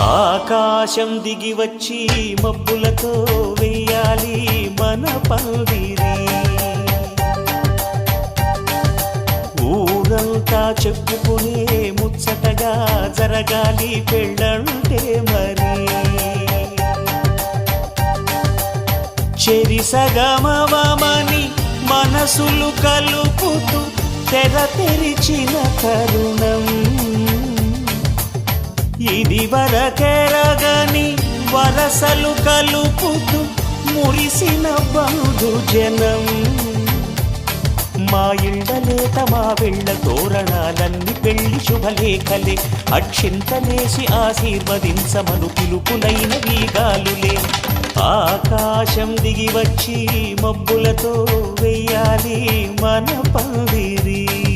ఆకాశం దిగి వచ్చి మబ్బులతో వెయ్యాలి మన పందిరి. ఊరంతా చెప్పుకునే ముచ్చటగా జరగాలి పెళ్ళంటే మరి. చెరిసగమవమని మనసులు కలుపుతూ తెర తెరిచిన తరుణం. ఇది వరకెరగని వరసలు కలుపుతూ మురిసిన బంధుజనం. మా ఇళ్ళలేత మా వెళ్ళ తోరణాలన్నీ పెళ్లి శుభలేఖలే. అక్షింతలేసి ఆశీర్వదించమను పిలుపులైన వీగాలులే. ఆకాశం దిగి వచ్చి మబ్బులతో వెయ్యాలి మన పందిరి.